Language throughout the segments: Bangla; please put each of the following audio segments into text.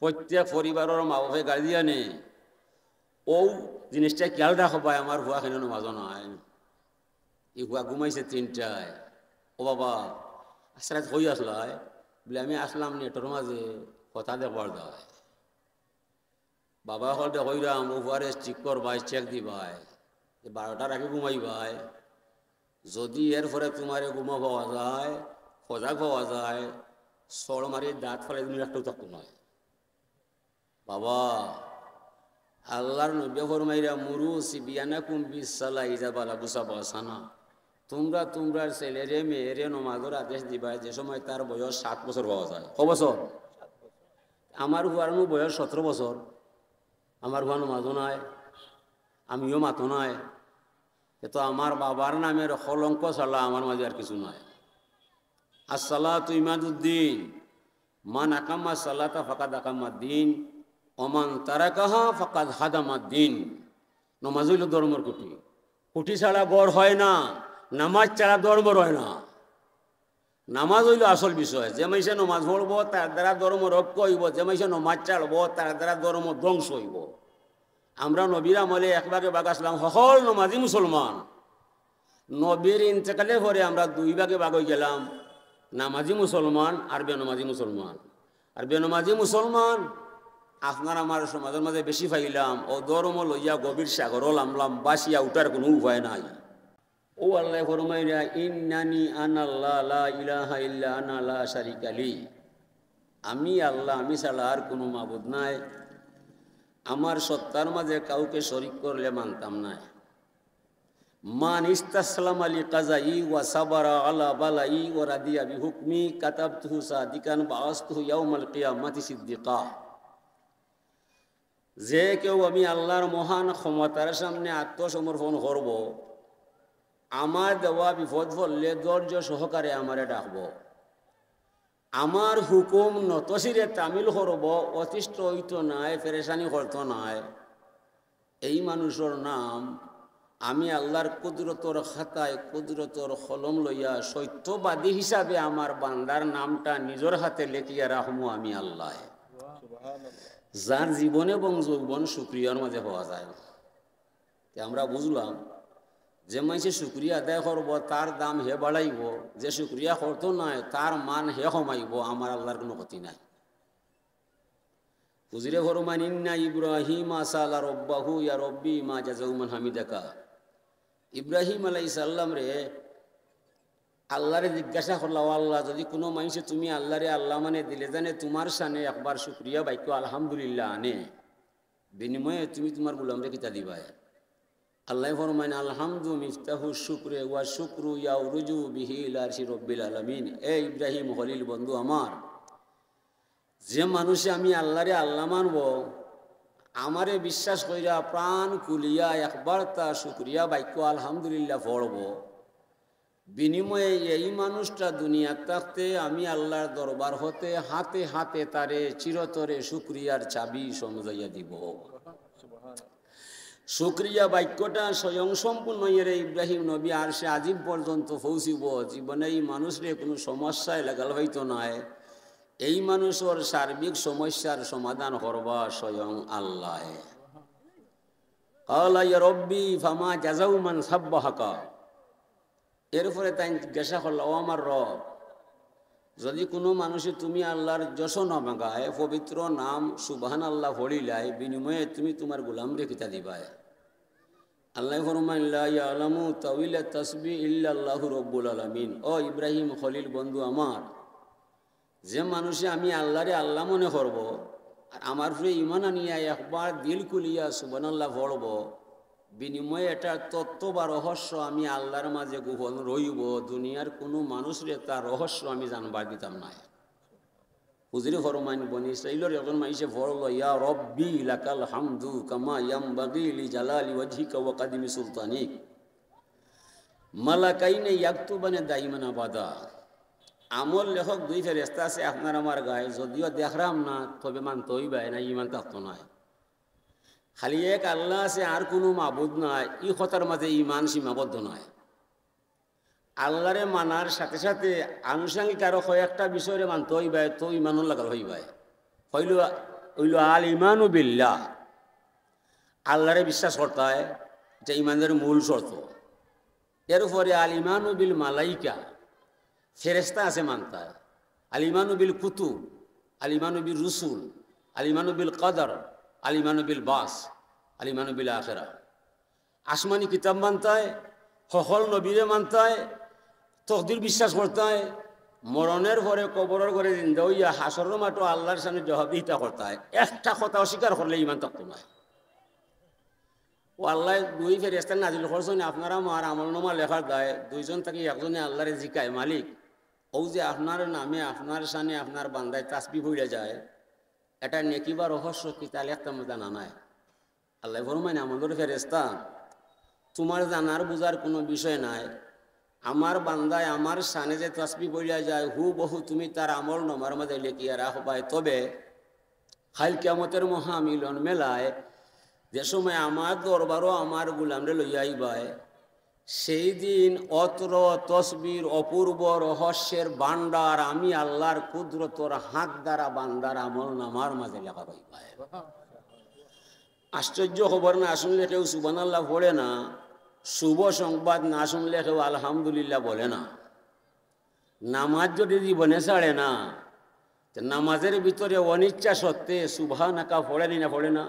প্রত্যেক পরিবারের মা বাপে গার্জিয়ানে ও জিনিসটা খেয়াল রাখো ভাই, আমার হুয়া কেন নমাজ নয়, ই হুয়া ঘুমাইছে 3টায়, ও বাবা আসলে হই আসলাই বলে আমি আসলাম নেটর মাঝে কথা দেখবার দেয়, বাবা হল হইরাম ও হুয়ারে ঠিক করবাই, চেক দিবাই, 12টার আগে ঘুমাইবাই, যদি এরপরে তোমার ঘুমা পাওয়া যায়, সজাগ পাওয়া যায়, সর মারি দাঁত ফেলে তুমি একটাও তক্ত নয়। বাবা আল্লাহর নবী ফরমাইরা মুরু সিবিয়ানাকুম বিসসালা ইজা বালাগুসা বাসানা, তোমরা তোমরা ছেলেরে মেয়েরে নমাজের আদেশ দিবা যে সময় তার বয়স 7 বছর পাওয়া যায়। ক বছর? আমার হুয়ার বয়স 17 বছর, আমার হুয়া নমাজও নাই, আমিও মাতো নাই, তো আমার বাবার নামের কলঙ্ক ছাড়া আমার মাঝে আর কিছু নাই। আসসালাতু ইমাদুদ্দিন, মান আকাম্মা সালাতা ফাকাদ আকাম্মাদ্দিন, ওমান তারাকাহা ফাকাদ হাদামাদ্দিন। নমাজ হইল ধর্মর খুঁটি, খুঁটি ছাড়া গড় হয় না, নামাজ ছাড়া ধর্মর হয় না। নামাজ হইল আসল বিষয়, যে মাইসে নমাজ পড়ব তার দ্বারা ধর্ম রক্ষ হইব, যে মাইসে নমাজ ছাড়ব তার দ্বারা ধর্ম ধ্বংস হইব। আমরা নবীর আমলে এক ভাগে ভাগ আসলাম সকল নমাজি মুসলমান, নবীর ইন্তেকালের পরে আমরা 2 ভাগে ভাগ হয়ে গেলাম, নামাজি মুসলমান আর বেনমাজি মুসলমান। আর বেনমাজি মুসলমান আপনার আমার সমাজের মাঝে বেশি পাইলাম, ও ধর্ম লইয়া গভীর সাগর লামলাম, বাসিয়া উঠার কোনো উপায় নাই। ও আল্লাহ ফরমাইরা ইন্নানি আনাল্লাহ লা ইলাহা ইল্লা আনা লা শারিকা লি, আমি আল্লাহ, আমি ছাড়া আর কোনো মাবুদ নাই, আমার সত্তার মাঝে কাউকে শরীক করলে মানতাম না। মান ইস্তাসলাম আলী কাজাই ওয়া সাবারা আলা বালাই ওয়া রাদিয়া বিহুকমি কাতাবতুহু সাদিকান বাআসতুহু ইয়াউমাল কিয়ামাতি সিদ্দিকা। যে কেউ আমি আল্লাহর মহান ক্ষমতার সামনে আত্মসমর্পণ করব, আমার দেওয়া বিপদ পড়লে ধৈর্য সহকারে আমারে ডাকব, আমার হুকুম নতশিরে তামিল করব, অতিষ্ঠ হইত নাই, পেরেশানি করত নাই, এই মানুষের নাম আমি আল্লাহর কুদরতর খাতায় কুদরতর কলম লইয়া সত্যবাদী হিসাবে আমার বান্দার নামটা নিজের হাতে লেখিয়া রাখমু আমি আল্লাহ। যার জীবন এবং যৌবন শুকরিয়ার মাঝে পাওয়া যায়। আমরা বুঝলাম যে মানুষে শুকরিয়া আদায় করব তার দাম হে বাড়াইব, যে শুকরিয়া করতো নাই তার মান হে কমাইব, আমার আল্লাহর কোনো ক্ষতি নাই। হুজুরে ফরমান ইন্না ইব্রাহিম আসালা রব্বাহু ইয়া রব্বি মা জাযাউমান হামিদাকা। ইব্রাহিম আলাইহিস সালাম রে আল্লাহরে জিজ্ঞাসা করলা, আল্লাহ যদি কোনো মানুষে তুমি আল্লাহরে আল্লাহ মানে দিলে জানে তোমার সানে একবার শুকরিয়া বাক্য আলহামদুলিল্লাহ আনে, বিনিময়ে তুমি তোমার গোলামরে কিতা দিবা? আল্লাহ ফরমাইন আলহামদু মিফতাহু শুকরে ওয়া শুকরু ইয়াউরুজু বিহি ইলা আরশি রব্বিল আলামিন। এ ইব্রাহিম খলিল বন্ধু আমার, যে মানুষে আমি আল্লাহরে আল্লাহ মানব, আমারে বিশ্বাস কইরা প্রাণ কুলিয়া একবার তা শুকরিয়া বাক্য আলহামদুলিল্লাহ পড়ব, বিনিময়ে এই মানুষটা দুনিয়ার থাকতে আমি আল্লাহর দরবার হতে হাতে হাতে তারে চিরতরে শুকরিয়ার চাবি সমঝাইয়া দিব। শুকরিয়া বাক্যটা স্বয়ং সম্পূর্ণ এর ইব্রাহিম নবী আর সে আজিব পর্যন্ত পৌঁছিব, জীবনে এই মানুষরে কোনো সমস্যায় লাগাল হইতো নাই, এই মানুষের সার্বিক সমস্যার সমাধান করবা স্বয়ং আল্লাহ। ক্বালা ইয়া রব্বি ফামা জাযাউ মান সাব্বাহাকা। এরপরে তাই জিজ্ঞাসা করল, ও আমার রব, যদি কোনো মানুষে তুমি আল্লাহর যশ না মাগায়, পবিত্র নাম সুবহানাল্লাহ পড়িলাই, বিনিময়ে তুমি তোমার গোলামরে কিতা দিবায়? আল্লাহ ফরমান লা ইয়ালামু তাওয়িলা তাসবিহ ইল্লাল্লাহু রাব্বুল আলামিন। ও ইব্রাহিম খলিল বন্ধু আমার, যে মানুষে আমি আল্লাহরে আল্লাহ মনে করব আর আমার ফিরে ইমান আনিয়া একবার দিল খুলিয়া সুবহানাল্লাহ পড়ব, বিনিময়ে এটা তত্ত্ব বা রহস্য আমি আল্লাহর মাঝে গোপন রইব, দুনিয়ার কোনো মানুষরে তার রহস্য আমি জানবার দিতাম না। হুজুরে ফরমাইন বনি ইসরাইলের একজন মানুষে পড়ল, ইয়া রব্বি লাকাল হামদু কামা ইয়ামবাগি লিজালালি ওয়াজহিকা ওয়া কাদিমি সুলতানিক। মালাকাইনে ইয়াকতুবানে দাইমান আবাদা। আমল লেখক 2 ফেরেশতা আছে আপনার আমার গায়ে, যদিও দেখরাম না তবে মানতে হইবাই না, ইমান থাকতো নয়। খালি এক আল্লাহ আছে আর কোনো মাবুদ নাই, ই কথার মাঝে ইমান সীমাবদ্ধ নয়। আল্লাহরে মানার সাথে সাথে আনুষঙ্গিক আরো কয়েকটা বিষয়ে মানতে হইবাই, তো ইমানও লাগাল হইবাই। হইল হইল আল ইমানু বিল্লাহ, আল্লাহরে বিশ্বাস করতে হয়, যে ইমানের মূল শর্ত। এরপরে আল ইমানু বিল মালাইকা, ফেরেস্তা আছে মানতে হয়। আল ইমানু বিল কুতুব, আল ইমানু বিল রুসুল, আল ইমানু বিল কদর, আল ইমানু বিল বাস, আল ইমানু বিল আখেরা। আসমানি কিতাব মানতে হয়, সকল নবীরে মানতে হয়, তকদির বিশ্বাস করতে হয়, মরণের পরে কবরের ঘরে জিন্দা হইয়া হাসরের মাঠে আল্লাহর সামনে জবাবদিহিতা করতে হয়। একটা কথা অস্বীকার করলে ইমান থাকতো না। ও আল্লাহ দুই ফেরেশতা নাজিল করছেন, আপনারা আমার আমলনামা লেখার দায়, দুইজন থেকে একজনে আল্লাহরে জিকায়, মালিক ও যে আপনার নামে আপনার সামনে আপনার বান্দায় তাসবিহ হইয়া যায়, এটা নেকি বা রহস্য কি, তাহলে একটা জানা নাই। আল্লাহ ফরমায়, আমাদের ফেরেশতা তোমার জানার বুঝার কোনো বিষয় নাই, আমার বান্দায় আমার সানে যে তাসবিহ পড়িয়া যায় হু বহু তুমি তার আমল নামার মধ্যে লেখিয়া রাখবাই। তবে খাইল কিয়ামতের মহা মিলন মেলায় যে সময় আমার দরবারও আমার গুলামরে লইয়া আইবায়, সেই দিন অত্র তসবির অপূর্ব রহস্যের ভান্ডার আমি আল্লাহর কুদরতর হাত দ্বারা বান্দার আমল নামার মাঝে লেখা পাইবায়। আশ্চর্য খবর না শুনলে কেউ সুবহানাল্লাহ পড়ে না, শুভ সংবাদ না শুনলে কেউ আলহামদুলিল্লাহ বলে না। নামাজ যদি জীবনে ছাড়ে না, নামাজের ভিতরে অনিচ্ছা সত্ত্বে সুবহানাকা পড়েনি না পড়ে না?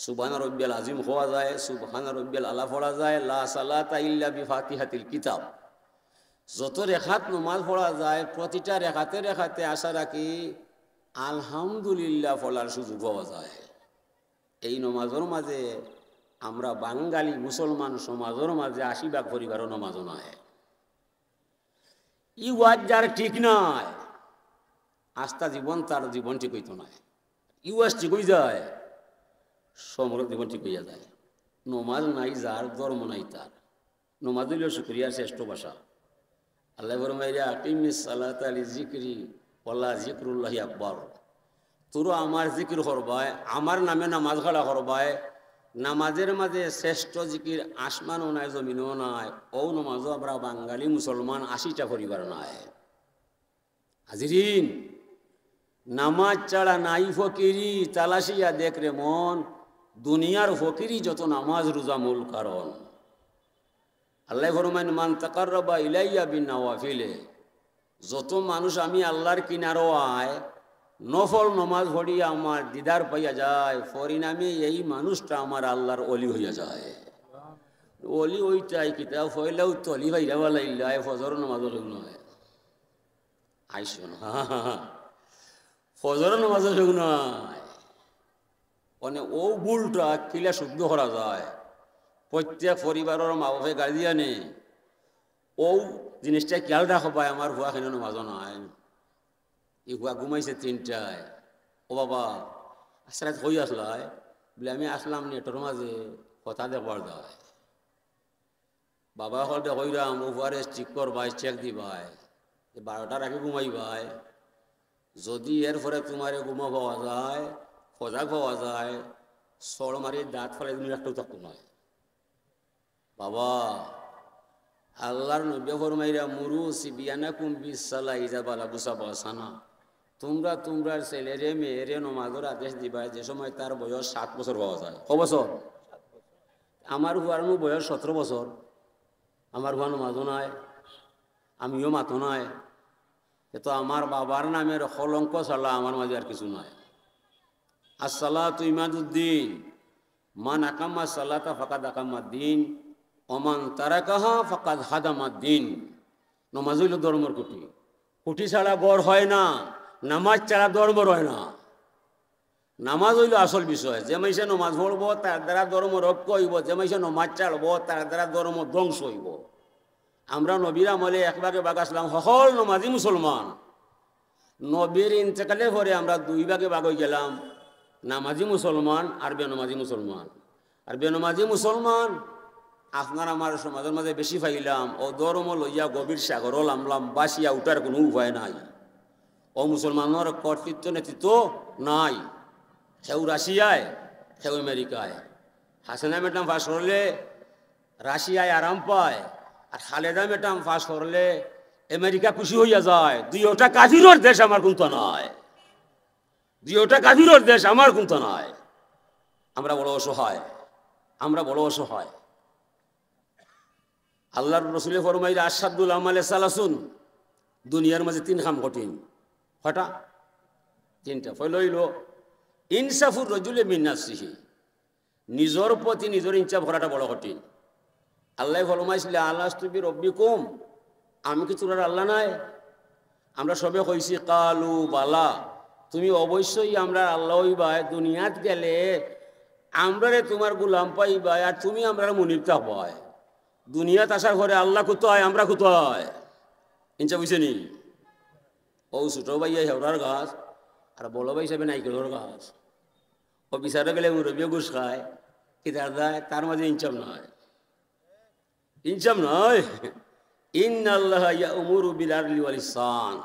সুবহান রাব্বিয়াল আযীম হওয়া যায়, সুবহান রাব্বিয়াল আলা পড়া যায়, লা সালাতা ইল্লা বিফাতিহাতিল কিতাব। যত রেখাত নামাজ পড়া যায় প্রতিটা রেখাতে রেখাতে আশা রাখি আলহামদুলিল্লাহ পড়ার সুযোগ পাওয়া যায়। এই নমাজের মাঝে আমরা বাঙালি মুসলমান সমাজের মাঝে ৮০ ভাগ পরিবারও নমাজও নয়। ই ওয়াজ যার ঠিক নয়, আস্থা জীবন তার জীবন ঠিক হইতো নয়। ই ওয়াজ ঠিক হয়ে যায়, সমগ্র জীবন ঠিক হইয়া যায়। নমাজ নাই যার, ধর্ম নাই তার। নমাজ হইল শুকরিয়ার শ্রেষ্ঠ ভাষা। আল্লাহ ফরমাইয়া আকিমিস সালাতা লিযিকরি ওয়ালা যিকরুল্লাহি আকবার। তোরা আমার জিকির করবায়, আমার নামে নামাজ খাড়া করবায়। নামাজের মাঝে শ্রেষ্ঠ জিকির আসমানও নাই জমিনও নাই। ও নামাজও আমরা বাঙালি মুসলমান ৮০টা পরিবার নাই। হাজিরিন, নামাজ ছাড়া নাই ফকিরি, তালাশিয়া দেখ রে মন, দুনিয়ার ফকিরি যত নামাজ রোজা মূল কারণ। আল্লাহ ফরমান মান তাকাররাবা ইলাইয়া বিন্নাওয়াফিলে, যত মানুষ আমি আল্লাহর কিনারও আয় নফল নমাজ পড়িয়া আমার দিদার পাইয়া যায়, পরিণামে এই মানুষটা আমার আল্লাহর অলি হইয়া যায়। অলি ওইটাই কিতাব হইলেও তলি ভাইরা বলা ফজর নমাজ নয় আইসো না, ফজর নমাজ নয়। মানে ও ভুলটা কিলা শুদ্ধ করা যায়। প্রত্যেক পরিবারের মা বাপে গার্জিয়ানে ও জিনিসটা খেয়াল রাখবায়, আমার হুয়া কেন নমাজ নয়। ই হুয়া ঘুমাইছে ৩টায়, ও বাবা আশ্রাত হয়ে আসলায় বলে আমি আসলাম নেটর মাঝে কথা দেখবার দেয়। বাবা হল হইরাম ও হুয়ারে ঠিক করবাই, চেক দিবাই, 12টার আগে ঘুমাইবাই। যদি এরপরে তোমার ঘুমা পাওয়া যায়, সজাগ পাওয়া যায়, সর মারি দাঁত ফেলে তুমি একটাও তক্ত নয়। বাবা আল্লাহর নবী ফরমাইরা মুরু সিবিয়ানাকুম বিসসালাহ ইযা বালাগু সাবআ সানা, তোমরা তোমরা ছেলেরে মেয়েরে নমাজের আদেশ দিবা যে সময় তার বয়স 7 বছর পাওয়া যায়। ক বছর? আমার হুয়ার বয়স 17 বছর। আমার হুয়া নমাজও নাই, আমিও মাতো নাই। তো আমার বাবার নামের কলঙ্ক ছাড়া আমার মাঝে আর কিছু নাই। আসসালাতু ইমাদুদ্দিন, মান আকাম্মা সালাতা ফাকাদ আকাম্মাদ্দিন ওমান তারাকাহা ফাকাদ হাদামাদ্দিন। নমাজ হইল ধর্মর খুঁটি। খুঁটি ছাড়া গড় হয় না, নামাজ ছাড়া ধর্ম হয় না। নামাজ হইল আসল বিষয়। যে মাইসে নমাজ পড়ব তার দ্বারা ধর্ম রক্ষ হইব, যে মাইসে নমাজ ছাড়ব তার দ্বারা ধর্ম ধ্বংস হইব। আমরা নবীর আমলে এক ভাগে ভাগ আসলাম সকল নমাজি মুসলমান। নবীর ইন্তেকালের পরে আমরা 2 ভাগে ভাগ হয়ে গেলাম, নামাজি মুসলমান আর বেনমাজি মুসলমান। আর বেনমাজি মুসলমান আপনার আমার সমাজের মাঝে বেশি পাইলাম। ও ধর্ম লইয়া গভীর সাগর লামলাম, বাসিয়া উঠার কোনো উপায় নাই। ও মুসলমানের কর্তৃত্ব নেতৃত্ব নাই। সেও রাশিয়ায়, সেও আমেরিকায়। হাসিনা ম্যাডাম পাশ করলে রাশিয়ায় আরাম পায়, আর খালেদা ম্যাডাম পাশ করলে আমেরিকা খুশি হইয়া যায়। 2টা কাফিরের দেশ আমার কিন্তু নয়। যে ওটা কাফিরের দেশ, আমার কিন্তু নয়। আমরা বড় অসহায়, আমরা বড় অসহায়। আল্লাহর রসুলে ফরমাইলে আশাদুল আমালে সালাসুন, দুনিয়ার মাঝে তিন খাম কঠিন। কটা? তিনটা। ফলইল ইনসাফুর রজুলে মিন্নাসিহি, নিজের প্রতি নিজের ইনসাফ করাটা বড় কঠিন। আল্লাহ ফরমাইছিলে আলাস্তুবি রব্বিকুম, আমি কি তোর আল্লাহ নাই? আমরা সবে কইছি কালু বালা, তুমি অবশ্যই আমরা আল্লাহ হইবা। দুনিয়াত গেলে আমরা তোমার গুলাম পাইবা, আর তুমি আমরা মুনিবতা পাই। দুনিয়াত আসার ঘরে আল্লাহ কোথায়, আমরা কোথায়? ইনসা বুঝছে নি? ও ছোট ভাইয়া হেওড়ার গাছ, আর বড় ভাই হিসাবে নাইকেলের গাছ। ও বিচারে গেলে মুরব্বী ঘুষ খায়, কি তার মাঝে ইনসাফ নয়, ইনসাফ নয়। ইন্নাল্লাহা ইয়া'মুরু বিল আদলি ওয়াল ইহসান।